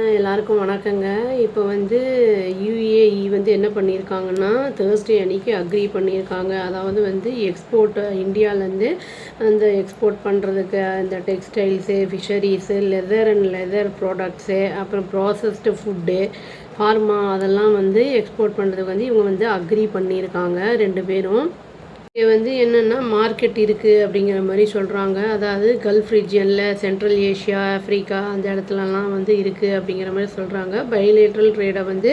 எல்லாருக்கும் வணக்கங்க. இப்போ வந்து யுஏஇ வந்து என்ன பண்ணியிருக்காங்கன்னா, தேர்ஸ்டே அன்னைக்கு அக்ரி பண்ணியிருக்காங்க. அதாவது வந்து எக்ஸ்போர்ட் இந்தியாவிலேருந்து அந்த எக்ஸ்போர்ட் பண்ணுறதுக்கு இந்த textiles, fisheries, leather and leather products, அப்புறம் ப்ராசஸ்டு ஃபுட்டு, ஃபார்மா அதெல்லாம் வந்து எக்ஸ்போர்ட் பண்ணுறதுக்கு வந்து இவங்க வந்து அக்ரி பண்ணியிருக்காங்க 2 பேரும். இங்கே வந்து என்னென்னா மார்க்கெட் இருக்குது அப்படிங்கிற மாதிரி சொல்கிறாங்க. அதாவது கல்ஃப் ரீஜியனில், சென்ட்ரல் ஏஷியா, ஆஃப்ரிக்கா அந்த இடத்துலலாம் வந்து இருக்குது அப்படிங்கிற மாதிரி சொல்கிறாங்க. பைலேட்ரல் ட்ரேடை வந்து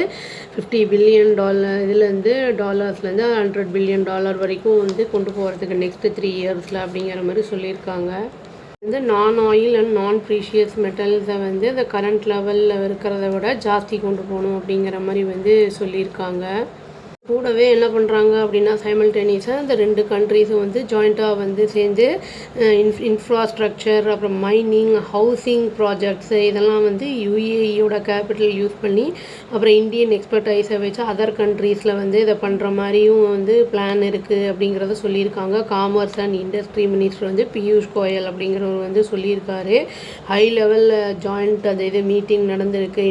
$50 பில்லியன் இதுலேருந்து டாலர்ஸ்லேருந்து $100 பில்லியன் வரைக்கும் வந்து கொண்டு போகிறதுக்கு நெக்ஸ்ட்டு 3 இயர்ஸில் அப்படிங்கிற மாதிரி சொல்லியிருக்காங்க. வந்து நான் ஆயில் அண்ட் நான் ப்ரீஷியஸ் மெட்டல்ஸை வந்து அந்த கரண்ட் லெவலில் இருக்கிறத விட ஜாஸ்தி கொண்டு போகணும் அப்படிங்கிற மாதிரி வந்து சொல்லியிருக்காங்க. கூடவே என்ன பண்ணுறாங்க அப்படின்னா சைமல்டேனியஸாக இந்த 2 கண்ட்ரீஸும் வந்து ஜாயிண்ட்டாக வந்து சேர்ந்து இன்ஃப்ராஸ்ட்ரக்சர், அப்புறம் மைனிங், ஹவுசிங் ப்ராஜெக்ட்ஸு இதெல்லாம் வந்து யுஏஇயோட கேபிட்டல் யூஸ் பண்ணி, அப்புறம் இந்தியன் எக்ஸ்பர்டைஸை வச்சு அதர் கண்ட்ரீஸில் வந்து இதை பண்ணுற மாதிரியும் வந்து பிளான் இருக்குது அப்படிங்கிறத சொல்லியிருக்காங்க. காமர்ஸ் அண்ட் இண்டஸ்ட்ரி மினிஸ்டர் வந்து பியூஷ் கோயல் அப்படிங்கிறவர் வந்து சொல்லியிருக்காரு. ஹை லெவலில் ஜாயிண்ட் அந்த இது மீட்டிங் நடந்திருக்கு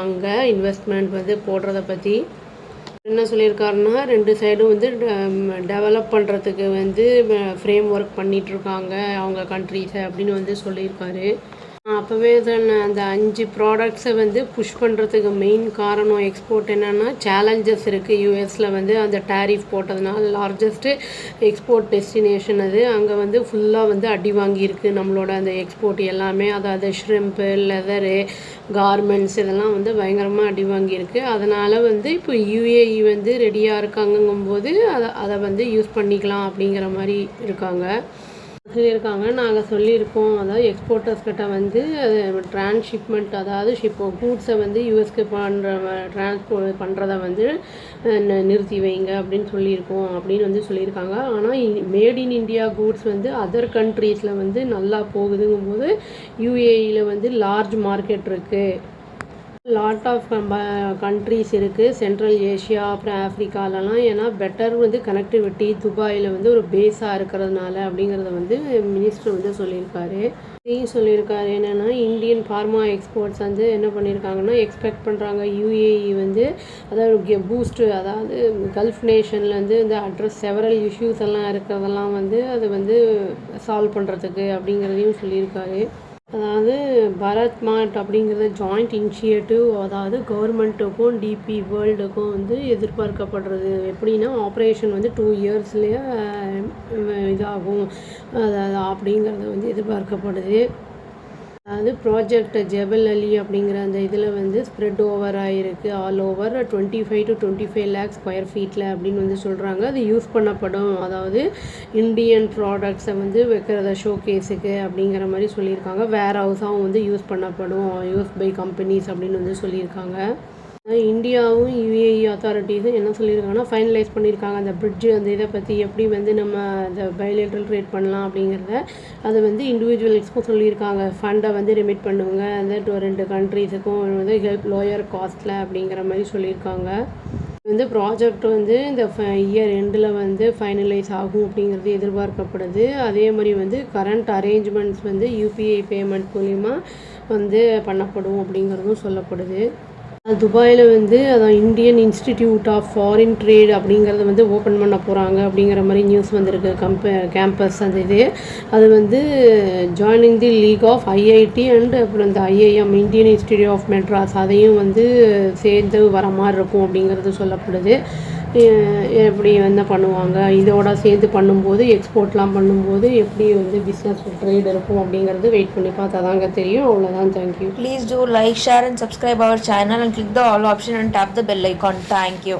அங்கே இன்வெஸ்ட்மெண்ட் வந்து போடுறத பற்றி. என்ன சொல்லியிருக்காருன்னா 2 சைடும் வந்து டெவலப் பண்ணுறதுக்கு வந்து ஃப்ரேம் ஒர்க் பண்ணிகிட்ருக்காங்க அவங்க கண்ட்ரீஸை அப்படின்னு வந்து சொல்லியிருக்காரு. அப்போவே அந்த 5 ப்ராடக்ட்ஸை வந்து புஷ் பண்ணுறதுக்கு மெயின் காரணம் எக்ஸ்போர்ட் என்னென்னா சேலஞ்சஸ் இருக்குது. யூஎஸில் வந்து அந்த டேரிஃப் போட்டதுனால லார்ஜஸ்ட்டு எக்ஸ்போர்ட் டெஸ்டினேஷன் அது. அங்கே வந்து ஃபுல்லாக வந்து அடி வாங்கியிருக்கு நம்மளோட அந்த எக்ஸ்போர்ட் எல்லாமே. அதாவது ஷ்ரிம்ப்பு, லெதரு, கார்மெண்ட்ஸ் இதெல்லாம் வந்து பயங்கரமாக அடி வாங்கியிருக்கு. அதனால் வந்து இப்போ யுஏஇ வந்து ரெடியாக இருக்காங்கங்கும்போது அதை வந்து யூஸ் பண்ணிக்கலாம் அப்படிங்கிற மாதிரி இருக்காங்க. சொல்லியிருக்காங்க. நாங்கள் சொல்லியிருக்கோம், அதாவது எக்ஸ்போர்ட்டர்ஸ் கிட்ட வந்து டிரான்ஸ்ஷிப்மெண்ட், அதாவது கூட்ஸை வந்து யூஎஸ்க்கு டிரான்ஸ்போர்ட் பண்ணுறத வந்து நிறுத்தி வைங்க அப்படின்னு சொல்லியிருக்கோம் அப்படின்னு வந்து சொல்லியிருக்காங்க. ஆனால் மேட் இன் இண்டியா கூட்ஸ் வந்து அதர் கண்ட்ரீஸில் வந்து நல்லா போகுதுங்கும்போது யுஏஇயில் வந்து லார்ஜ் மார்க்கெட் இருக்குது, லாட் ஆஃப் கண்ட்ரீஸ் இருக்குது சென்ட்ரல் ஏஷியா, அப்புறம் ஆஃப்ரிக்காலலாம். ஏன்னா பெட்டர் வந்து கனெக்டிவிட்டி துபாயில் வந்து ஒரு பேஸாக இருக்கிறதுனால அப்படிங்கிறத வந்து மினிஸ்டர் வந்து சொல்லியிருக்காரு. இதையும் சொல்லியிருக்காரு என்னென்னா இந்தியன் ஃபார்மா எக்ஸ்போர்ட்ஸ் வந்து என்ன பண்ணியிருக்காங்கன்னா எக்ஸ்பெக்ட் பண்ணுறாங்க யுஏஇ வந்து அதாவது பூஸ்ட்டு, அதாவது கல்ஃப் நேஷன்லேருந்து இந்த அட்ரஸ் செவரல் இஷ்யூஸ் எல்லாம் இருக்கிறதெல்லாம் வந்து அது வந்து சால்வ் பண்ணுறதுக்கு அப்படிங்கிறதையும் சொல்லியிருக்காரு. அதாவது பரத் மார்ட் அப்படிங்கிறது ஜாயிண்ட் இனிஷியேட்டிவ், அதாவது கவர்மெண்ட்டுக்கும் டிபி வேர்ல்டுக்கும் வந்து எதிர்பார்க்கப்படுறது. எப்படின்னா ஆப்ரேஷன் வந்து 2 இயர்ஸ்லேயே இதாகும் அதாவது அப்படிங்கிறது வந்து எதிர்பார்க்கப்படுது. அதாவது ப்ராஜெக்ட் ஜெபல் அலி அப்படிங்கிற அந்த இதில் வந்து ஸ்ப்ரெட் ஓவர் ஆகிருக்கு all over 25 to 25 lakh square ஃபீட்டில் அப்படின்னு வந்து சொல்கிறாங்க. அது யூஸ் பண்ணப்படும், அதாவது இந்தியன் ப்ராடக்ட்ஸை வந்து வைக்கிறத ஷோகேஸுக்கு அப்படிங்கிற மாதிரி சொல்லியிருக்காங்க. வேர் ஹவுஸாகவும் வந்து யூஸ் பண்ணப்படும், யூஸ் பை கம்பெனிஸ் அப்படின்னு வந்து சொல்லியிருக்காங்க. இந்தியாவும் யுஏஇ அத்தாரிட்டிஸும் என்ன சொல்லியிருக்காங்கன்னா ஃபைனலைஸ் பண்ணியிருக்காங்க அந்த பிரிட்ஜு அந்த இதை பற்றி எப்படி வந்து நம்ம அந்த பைலேட்ரல் ட்ரேட் பண்ணலாம் அப்படிங்கிறத. அதை வந்து இண்டிவிஜுவல்ஸ்க்கும் சொல்லியிருக்காங்க. ஃபண்டை வந்து ரிமிட் பண்ணுவாங்க அந்த 2 கண்ட்ரீஸுக்கும் வந்து ஹெல்ப் லோயர் காஸ்ட்டில் அப்படிங்கிற மாதிரி சொல்லியிருக்காங்க. வந்து ப்ராஜெக்ட் வந்து இந்த இயர் எண்டில் வந்து ஃபைனலைஸ் ஆகும் அப்படிங்கிறது எதிர்பார்க்கப்படுது. அதே மாதிரி வந்து கரண்ட் அரேஞ்ச்மெண்ட்ஸ் வந்து யூபிஐ பேமெண்ட் மூலிமா வந்து பண்ணப்படும் அப்படிங்கிறதும் சொல்லப்படுது. துபாயில் வந்து அதான் Indian institute of foreign trade அப்படிங்கிறத வந்து ஓப்பன் பண்ண போகிறாங்க அப்படிங்கிற மாதிரி நியூஸ் வந்திருக்கு. கேம்பஸ் அந்த இது அது வந்து joining the league of IIT and அப்புறம் இந்த IIM Indian institute of Madras அதையும் வந்து சேர்ந்து வர மாதிரி இருக்கும் அப்படிங்கிறது சொல்லப்படுது. எப்படி என்ன பண்ணுவாங்க இதோட சேர்ந்து பண்ணும்போது எக்ஸ்போர்ட்லாம் பண்ணும்போது எப்படி வந்து பிஸ்னஸ் ட்ரேட் இருக்கும் அப்படிங்கிறது வெயிட் பண்ணி பார்த்தா தாங்க தெரியும். அவ்வளோதான். Thank you. Please do like, share and subscribe our channel and click the all option and tap the bell icon. Thank you.